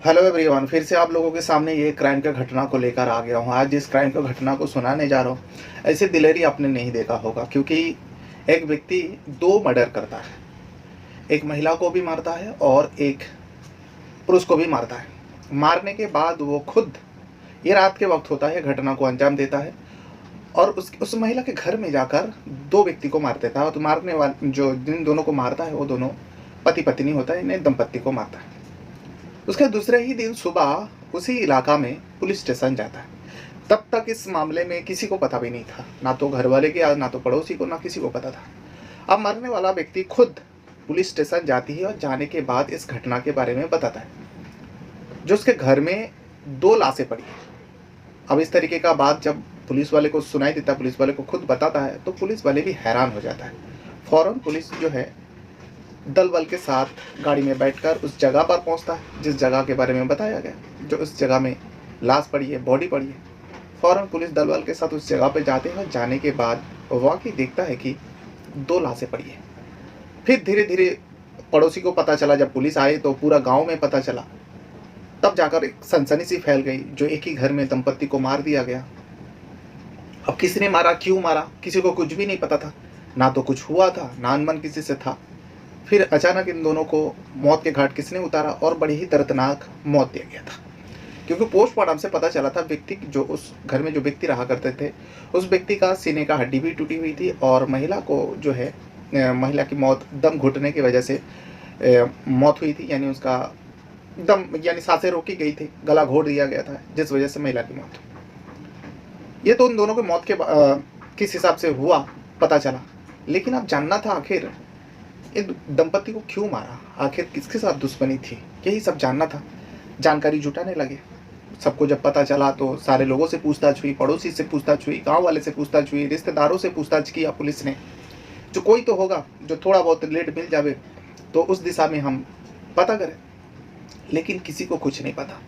Hello everyone, फिर से आप लोगों के सामने ये क्राइम का घटना को लेकर आ गया हूँ। आज जिस क्राइम का घटना को सुनाने जा रहा हूँ, ऐसे दिलेरी आपने नहीं देखा होगा, क्योंकि एक व्यक्ति दो मर्डर करता है। एक महिला को भी मारता है और एक पुरुष को भी मारता है। मारने के बाद वो खुद, ये रात के वक्त होता है, घटना को अंजाम देता है और उस महिला के घर में जाकर दो व्यक्ति को मार देता है। तो मारने वाले जो जिन दोनों को मारता है वो दोनों पति पत्नी होता है, इन्हें दंपत्ति को मारता है। उसके दूसरे ही दिन सुबह उसी इलाका में पुलिस स्टेशन जाता है। तब तक इस मामले में किसी को पता भी नहीं था, ना तो घर वाले के, ना तो पड़ोसी को, ना किसी को पता था। अब मरने वाला व्यक्ति खुद पुलिस स्टेशन जाती है और जाने के बाद इस घटना के बारे में बताता है, जो उसके घर में दो लाशें पड़ी है। अब इस तरीके का बात जब पुलिस वाले को सुनाई देता है, पुलिस वाले को खुद बताता है, तो पुलिस वाले भी हैरान हो जाता है। फौरन पुलिस जो है दल बल के साथ गाड़ी में बैठकर उस जगह पर पहुंचता है जिस जगह के बारे में बताया गया, जो उस जगह में लाश पड़ी है, बॉडी पड़ी है। फौरन पुलिस दल बल के साथ उस जगह पर जाते हैं। जाने के बाद वाकई देखता है कि दो लाशें पड़ी है। फिर धीरे धीरे पड़ोसी को पता चला, जब पुलिस आई तो पूरा गांव में पता चला। तब जाकर एक सनसनी सी फैल गई, जो एक ही घर में दंपत्ति को मार दिया गया। अब किसने मारा, क्यों मारा, किसी को कुछ भी नहीं पता था। ना तो कुछ हुआ था, ना अनबन किसी से था। फिर अचानक इन दोनों को मौत के घाट किसने उतारा और बड़ी ही दर्दनाक मौत दिया गया था। क्योंकि पोस्टमार्टम से पता चला था व्यक्ति जो उस घर में जो व्यक्ति रहा करते थे, उस व्यक्ति का सीने का हड्डी भी टूटी हुई थी और महिला को जो है महिला की मौत दम घुटने की वजह से मौत हुई थी। यानी उसका दम, यानी सांसें रोकी गई थी, गला घोट दिया गया था, जिस वजह से महिला की मौत हुई। ये तो उन दोनों की मौत के किस हिसाब से हुआ पता चला। लेकिन अब जानना था आखिर ये दंपति को क्यों मारा, आखिर किसके साथ दुश्मनी थी, यही सब जानना था। जानकारी जुटाने लगे। सबको जब पता चला तो सारे लोगों से पूछताछ हुई, पड़ोसी से पूछताछ हुई, गांव वाले से पूछताछ हुई, रिश्तेदारों से पूछताछ किया पुलिस ने। जो कोई तो होगा जो थोड़ा बहुत लेट मिल जावे तो उस दिशा में हम पता करें, लेकिन किसी को कुछ नहीं पता।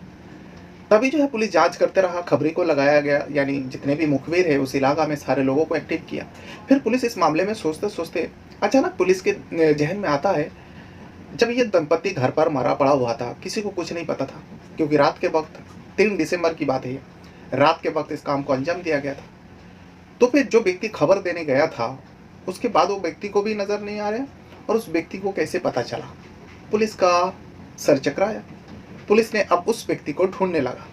तभी जो है पुलिस जांच करते रहा, खबरें को लगाया गया, यानी जितने भी मुखबिर है उस इलाका में सारे लोगों को एक्टिव किया। फिर पुलिस इस मामले में सोचते सोचते अचानक पुलिस के जहन में आता है, जब ये दंपत्ति घर पर मरा पड़ा हुआ था, किसी को कुछ नहीं पता था, क्योंकि रात के वक्त 3 दिसंबर की बात है, रात के वक्त इस काम को अंजाम दिया गया था। तो फिर जो व्यक्ति खबर देने गया था, उसके बाद वो व्यक्ति को भी नजर नहीं आ रहा और उस व्यक्ति को कैसे पता चला। पुलिस का सर चकराया। पुलिस ने अब उस व्यक्ति को ढूंढने लगा।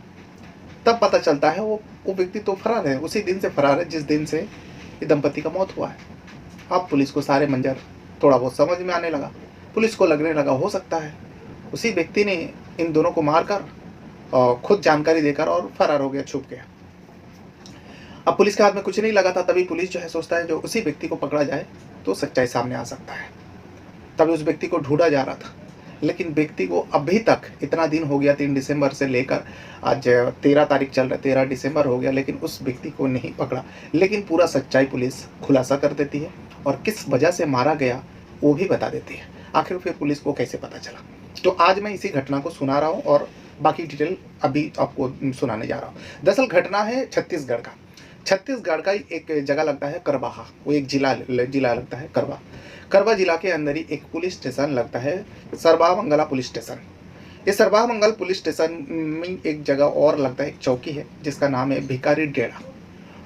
तब पता चलता है वो व्यक्ति तो फरार है, उसी दिन से फरार है जिस दिन से ये दंपत्ति का मौत हुआ है। अब पुलिस को सारे मंजर थोड़ा बहुत समझ में आने लगा। पुलिस को लगने लगा हो सकता है उसी व्यक्ति ने इन दोनों को मारकर खुद जानकारी देकर और फरार हो गया, छुप गया। अब पुलिस के हाथ में कुछ नहीं लगा था। तभी पुलिस जो है सोचता है जो उसी व्यक्ति को पकड़ा जाए तो सच्चाई सामने आ सकता है। तभी उस व्यक्ति को ढूंढा जा रहा था, लेकिन व्यक्ति को अभी तक इतना दिन हो गया, 3 दिसंबर से लेकर आज 13 तारीख चल रहा है, 13 दिसंबर हो गया, लेकिन उस व्यक्ति को नहीं पकड़ा। लेकिन पूरा सच्चाई पुलिस खुलासा कर देती है और किस वजह से मारा गया वो भी बता देती है। आखिर फिर पुलिस को कैसे पता चला, तो आज मैं इसी घटना को सुना रहा हूँ और बाकी डिटेल अभी आपको सुनाने जा रहा हूँ। दरअसल घटना है छत्तीसगढ़ का। छत्तीसगढ़ का एक जगह लगता है करबाहा, वो एक जिला लगता है करबा। करबा जिला के अंदर ही एक पुलिस स्टेशन लगता है, सरबामंगला पुलिस स्टेशन। ये सरबामंगल पुलिस स्टेशन में एक जगह और लगता है, एक चौकी है जिसका नाम है भिखारी डेरा।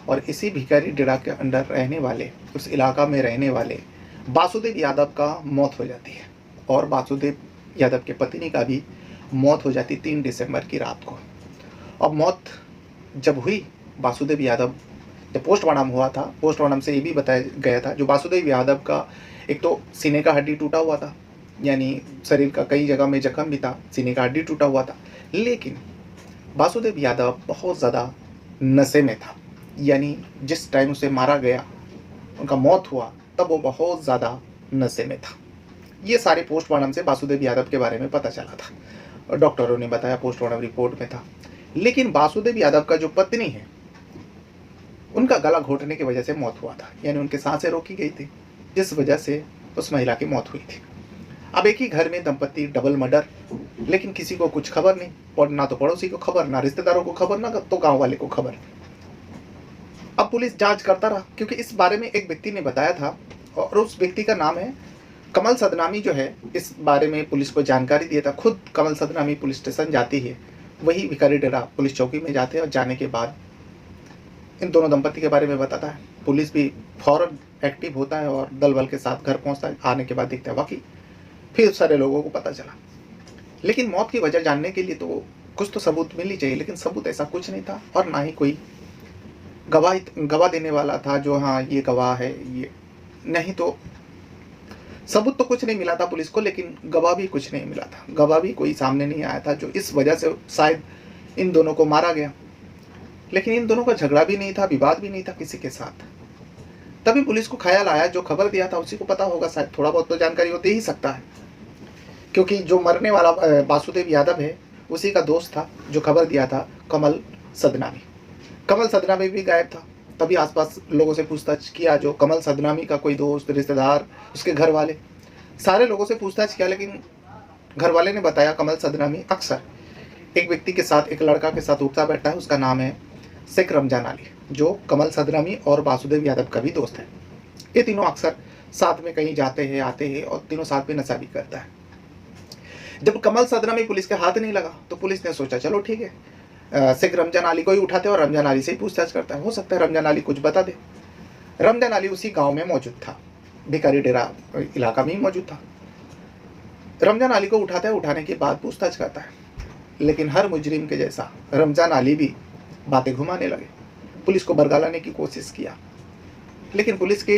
और इसी भिखारी डेरा के अंदर रहने वाले, उस इलाका में रहने वाले वासुदेव यादव का मौत हो जाती है और वासुदेव यादव के पत्नी का भी मौत हो जाती 3 दिसंबर की रात को। अब मौत जब हुई, वासुदेव यादव जब पोस्टमार्टम हुआ था, पोस्टमार्टम से ये भी बताया गया था जो वासुदेव यादव का एक तो सीने का हड्डी टूटा हुआ था, यानी शरीर का कई जगह में जख्म भी था, सीने का हड्डी टूटा हुआ था। लेकिन वासुदेव यादव बहुत ज़्यादा नशे में था, यानी जिस टाइम उसे मारा गया, उनका मौत हुआ, तब वो बहुत ज़्यादा नशे में था। ये सारे पोस्टमार्टम से वासुदेव यादव के बारे में पता चला था और डॉक्टरों ने बताया, पोस्टमार्टम रिपोर्ट में था। लेकिन वासुदेव यादव का जो पत्नी है, उनका गला घोटने की वजह से मौत हुआ था, यानी उनकी सांसें रोकी गई थी, जिस वजह से उस महिला की मौत हुई थी। अब एक ही घर में दंपत्ति, डबल मर्डर, लेकिन किसी को कुछ खबर नहीं, और ना तो पड़ोसी को खबर, ना रिश्तेदारों को खबर, ना तो गांव वाले को खबर। अब पुलिस जांच करता रहा, क्योंकि इस बारे में एक व्यक्ति ने बताया था और उस व्यक्ति का नाम है कमल सदनामी जो है इस बारे में पुलिस को जानकारी दिया था। खुद कमल सदनामी पुलिस स्टेशन जाती है, वही भिखारी डेरा पुलिस चौकी में जाते हैं और जाने के बाद इन दोनों दंपति के बारे में बताता है। पुलिस भी फौरन एक्टिव होता है और दल बल के साथ घर पहुंचता है। आने के बाद देखता है वाकई फिर सारे लोगों को पता चला। लेकिन मौत की वजह जानने के लिए तो कुछ तो सबूत मिल ही चाहिए, लेकिन सबूत ऐसा कुछ नहीं था और ना ही कोई गवाह देने वाला था जो हाँ ये गवाह है, ये नहीं। तो सबूत तो कुछ नहीं मिला था पुलिस को, लेकिन गवाह भी कुछ नहीं मिला था। गवाह भी कोई सामने नहीं आया था, जो इस वजह से शायद इन दोनों को मारा गया। लेकिन इन दोनों का झगड़ा भी नहीं था, विवाद भी नहीं था किसी के साथ। तभी पुलिस को ख्याल आया जो खबर दिया था उसी को पता होगा, शायद थोड़ा बहुत तो जानकारी होती ही सकता है, क्योंकि जो मरने वाला वासुदेव यादव है उसी का दोस्त था जो खबर दिया था, कमल सदनामी। कमल सदनामी भी गायब था। तभी आसपास लोगों से पूछताछ किया, जो कमल सदनामी का कोई दोस्त, रिश्तेदार, उसके घर वाले, सारे लोगों से पूछताछ किया। लेकिन घर वाले ने बताया कमल सदनामी अक्सर एक व्यक्ति के साथ, एक लड़का के साथ उठता बैठता है, उसका नाम है शेख रमजान अली, जो कमल सदनामी और वासुदेव यादव का भी दोस्त है। ये तीनों अक्सर साथ में कहीं जाते हैं, आते हैं और तीनों साथ में नशा भी करता है। जब कमल सदनामी पुलिस के हाथ नहीं लगा तो पुलिस ने सोचा चलो ठीक है, शेख रमजान अली को ही उठाते और रमजान अली से ही पूछताछ करता है, हो सकता है रमजान अली कुछ बता दे। रमजान अली उसी गांव में मौजूद था, भिखारी डेरा इलाका में ही मौजूद था। रमजान अली को उठाता है, उठाने के बाद पूछताछ करता है। लेकिन हर मुजरिम के जैसा रमजान अली भी बातें घुमाने लगे, पुलिस को बरगलाने की कोशिश किया। लेकिन पुलिस के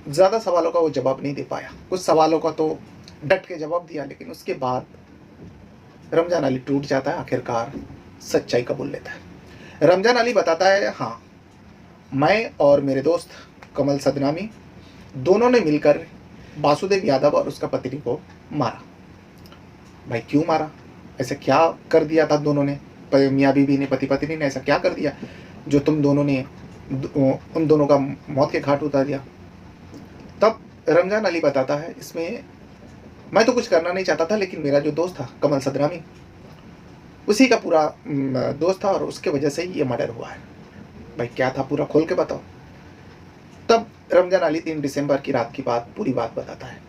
ज़्यादा सवालों का वो जवाब नहीं दे पाया। कुछ सवालों का तो डट के जवाब दिया, लेकिन उसके बाद रमजान अली टूट जाता है, आखिरकार सच्चाई कबूल लेता है। रमजान अली बताता है, हाँ मैं और मेरे दोस्त कमल सदनामी दोनों ने मिलकर वासुदेव यादव और उसका पत्नी को मारा। भाई क्यों मारा, ऐसे क्या कर दिया था दोनों ने, मियाँ बीवी ने, पति पत्नी ने ऐसा क्या कर दिया जो तुम दोनों ने उन दोनों का मौत के घाट उतार दिया। तब रमजान अली बताता है, इसमें मैं तो कुछ करना नहीं चाहता था, लेकिन मेरा जो दोस्त था कमल सदनामी उसी का पूरा दोस्त था और उसके वजह से ही ये मर्डर हुआ है। भाई क्या था पूरा खोल के बताओ। तब रमजान अली 3 दिसंबर की रात की बात, पूरी बात बताता है।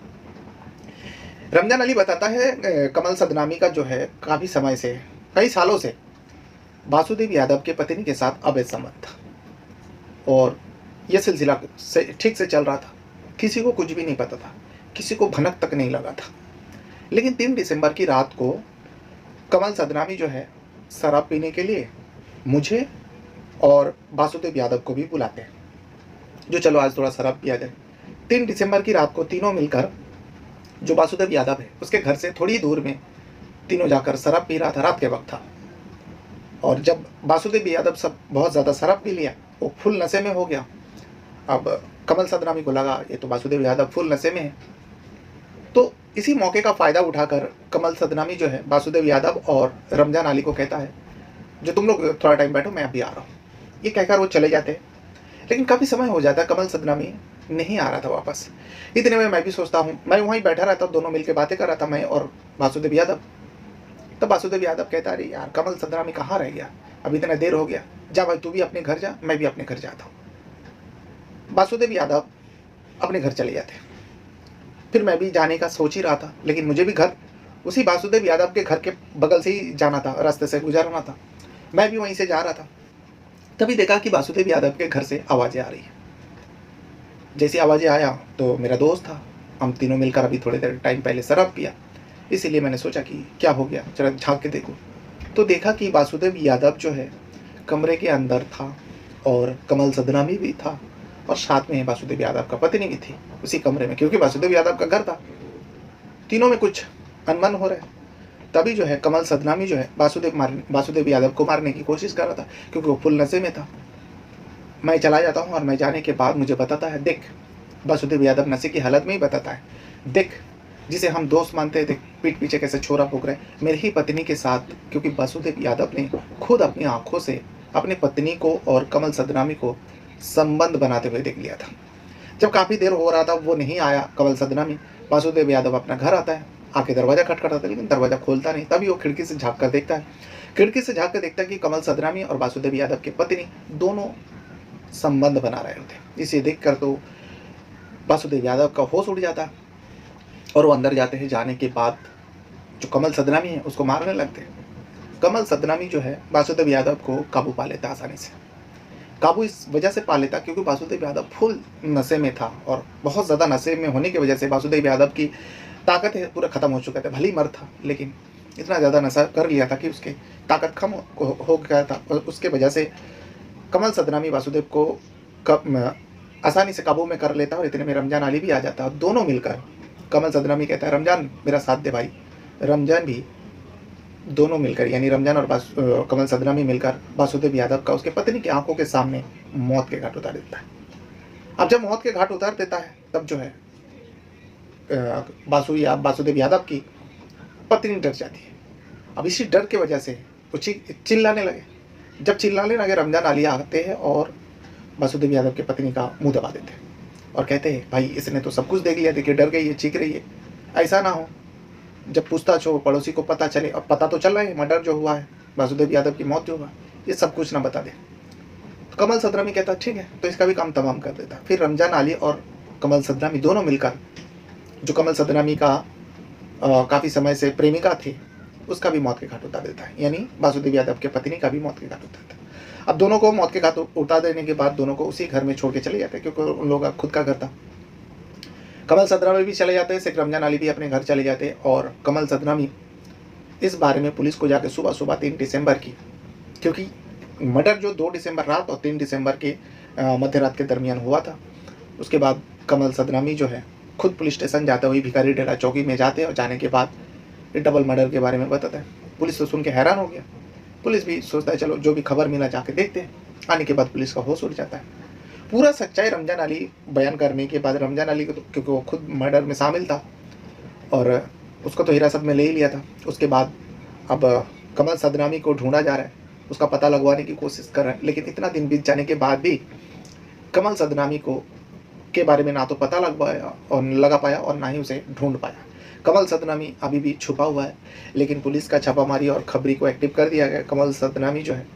रमजान अली बताता है कमल सदनामी का जो है काफ़ी समय से, कई सालों से वासुदेव यादव के पत्नी के साथ अवैध संबंध था और यह सिलसिला से ठीक से चल रहा था। किसी को कुछ भी नहीं पता था, किसी को भनक तक नहीं लगा था। लेकिन 3 दिसंबर की रात को कमल सदनामी जो है शराब पीने के लिए मुझे और वासुदेव यादव को भी बुलाते हैं, जो चलो आज थोड़ा शराब पिया जाए। 3 दिसंबर की रात को तीनों मिलकर, जो वासुदेव यादव है उसके घर से थोड़ी दूर में तीनों जाकर शराब पी रहा था, रात के वक्त था। और जब वासुदेव यादव सब बहुत ज़्यादा शराब पी लिया, वो फुल नशे में हो गया। अब कमल सदनामी को लगा ये तो वासुदेव यादव फुल नशे में है, तो इसी मौके का फ़ायदा उठाकर कमल सदनामी जो है वासुदेव यादव और रमजान अली को कहता है, जो तुम लोग थोड़ा टाइम बैठो, मैं अभी आ रहा हूँ। ये कहकर वो चले जाते हैं। लेकिन काफ़ी समय हो जाता है, कमल सदनामी नहीं आ रहा था वापस। इतने में मैं भी सोचता हूँ, मैं वहीं बैठा रहता, दोनों मिलकर बातें कर रहा था, मैं और वासुदेव यादव। तब वासुदेव यादव कहता, अरे यार कमल सदनामी कहाँ रह गया, अब इतना देर हो गया, जा भाई तू भी अपने घर जा, मैं भी अपने घर जाता हूँ। वासुदेव यादव अपने घर चले जाते। फिर मैं भी जाने का सोच ही रहा था, लेकिन मुझे भी घर उसी वासुदेव यादव के घर के बगल से ही जाना था, रास्ते से गुजरना था। मैं भी वहीं से जा रहा था। तभी देखा कि वासुदेव यादव के घर से आवाज़ें आ रही है। जैसी आवाज़ें आया तो मेरा दोस्त था, हम तीनों मिलकर अभी थोड़ी देर टाइम पहले शराब पिया, इसीलिए मैंने सोचा कि क्या हो गया, जरा झांक के देखो। तो देखा कि वासुदेव यादव जो है कमरे के अंदर था और कमल सदनामी भी था और साथ में वासुदेव यादव का पत्नी भी थी उसी कमरे में, क्योंकि वासुदेव यादव का घर था। तीनों में कुछ अनबन हो रहा है। तभी जो है कमल सदनामी जो है वासुदेव यादव को मारने की कोशिश कर रहा था, क्योंकि वो फुल नशे में था। मैं चला जाता हूँ और मैं जाने के बाद मुझे बताता है, देख वासुदेव यादव नशे की हालत में ही बताता है, देख जिसे हम दोस्त मानते थे पीठ पीछे कैसे छोरा फूक रहे मेरी ही पत्नी के साथ, क्योंकि वासुदेव यादव ने खुद अपनी आंखों से अपनी पत्नी को और कमल सदनामी को संबंध बनाते हुए देख लिया था। जब काफ़ी देर हो रहा था वो नहीं आया कमल सदनामी, वासुदेव यादव अपना घर आता है, आके दरवाज़ा खटखटाता है, लेकिन दरवाज़ा खोलता नहीं। तभी वो खिड़की से झाँक कर देखता है, खिड़की से झाँक कर देखता है कि कमल सदनामी और वासुदेव यादव की पत्नी दोनों संबंध बना रहे होते। इसे देखकर तो वासुदेव यादव का होश उड़ जाता। और वो अंदर जाते हैं। जाने के बाद जो कमल सदनामी है उसको मारने लगते हैं। कमल सदनामी जो है वासुदेव यादव को काबू पा लेता आसानी से। काबू इस वजह से पा लेता क्योंकि वासुदेव यादव फुल नशे में था, और बहुत ज़्यादा नशे में होने की वजह से वासुदेव यादव की ताकत है पूरा ख़त्म हो चुका था। भले ही मर्द था लेकिन इतना ज़्यादा नशा कर लिया था कि उसकी ताकत कम हो गया था, और उसके वजह से कमल सदनामी वासुदेव को आसानी से काबू में कर लेता और इतने में रमजान अली भी आ जाता और दोनों मिलकर, कमल सदनामी कहता है रमजान मेरा साथ दे भाई, रमजान भी, दोनों मिलकर यानी रमजान और कमल सदनामी मिलकर वासुदेव यादव का उसके पत्नी की आंखों के सामने मौत के घाट उतार देता है। अब जब मौत के घाट उतार देता है तब जो है वासुदेव यादव की पत्नी डर जाती है। अब इसी डर की वजह से वो चिल्लाने लगे। जब चिल्लाने लगे रमजान अली आते हैं और वासुदेव यादव की पत्नी का मुंह दबा देते हैं और कहते हैं भाई इसने तो सब कुछ देख लिया, देखिए डर गई है, चीख रही है, ऐसा ना हो जब पूछताछ हो पड़ोसी को पता चले, अब पता तो चल रहा है मर्डर जो हुआ है, वासुदेव यादव की मौत जो हुआ, ये सब कुछ ना बता दे। तो कमल सदनामी कहता ठीक है, तो इसका भी काम तमाम कर देता। फिर रमजान अली और कमल सदनामी दोनों मिलकर, जो कमल सदनामी का काफ़ी समय से प्रेमिका थी उसका भी मौत के घाट उतार देता है, यानी वासुदेव यादव के पत्नी का भी मौत के घाट उतारता है। अब दोनों को मौत के घाट उतार देने के बाद दोनों को उसी घर में छोड़ के चले जाते हैं क्योंकि उन लोगों का खुद का घर था। कमल सदनामी भी चले जाते हैं, शेख रमजान अली भी अपने घर चले जाते हैं। और कमल सदनामी इस बारे में पुलिस को जाकर सुबह 3 दिसंबर की, क्योंकि मर्डर जो 2 दिसंबर रात और 3 दिसंबर के मध्य रात के दरमियान हुआ था, उसके बाद कमल सदनामी जो है खुद पुलिस स्टेशन जाते हुए भिखारी डेरा चौकी में जाते हैं और जाने के बाद डबल मर्डर के बारे में बताता है। पुलिस तो सुन के हैरान हो गया। पुलिस भी सोचता है चलो जो भी खबर मिला जाके देखते हैं। आने के बाद पुलिस का होश उड़ जाता है। पूरा सच्चाई रमजान अली बयान करने के बाद, रमजान अली को तो क्योंकि वो खुद मर्डर में शामिल था और उसको तो हिरासत में ले ही लिया था। उसके बाद अब कमल सदनामी को ढूंढा जा रहा है, उसका पता लगवाने की कोशिश कर रहे हैं, लेकिन इतना दिन बीत जाने के बाद भी कमल सदनामी को के बारे में ना तो पता लगा पाया और ना ही उसे ढूंढ पाया। कमल सदनामी अभी भी छुपा हुआ है, लेकिन पुलिस का छापामारी और खबरी को एक्टिव कर दिया गया। कमल सदनामी जो है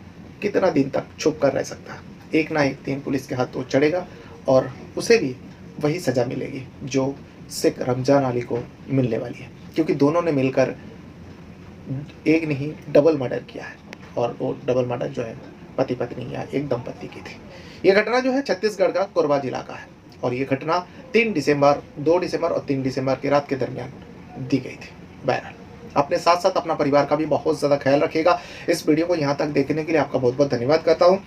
कितना दिन तक छुप कर रह सकता है, एक ना एक दिन पुलिस के हाथ तो चढ़ेगा और उसे भी वही सज़ा मिलेगी जो शेख रमजान अली को मिलने वाली है, क्योंकि दोनों ने मिलकर एक नहीं डबल मर्डर किया है। और वो डबल मर्डर जो है पति पत्नी या एक दंपति की थी। ये घटना जो है छत्तीसगढ़ का कोरबा जिला का है और ये घटना 2 दिसंबर और 3 दिसंबर की रात के दरमियान दी गई थी। बहरहाल अपने साथ साथ अपना परिवार का भी बहुत ज़्यादा ख्याल रखिएगा। इस वीडियो को यहाँ तक देखने के लिए आपका बहुत बहुत धन्यवाद करता हूँ।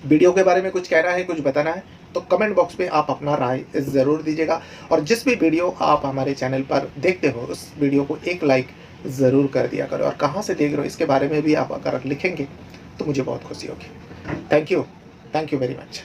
वीडियो के बारे में कुछ कहना है, कुछ बताना है तो कमेंट बॉक्स में आप अपना राय ज़रूर दीजिएगा। और जिस भी वीडियो आप हमारे चैनल पर देखते हो उस वीडियो को एक लाइक ज़रूर कर दिया करो, और कहाँ से देख रहे हो इसके बारे में भी आप अगर लिखेंगे तो मुझे बहुत खुशी होगी। Thank you very much.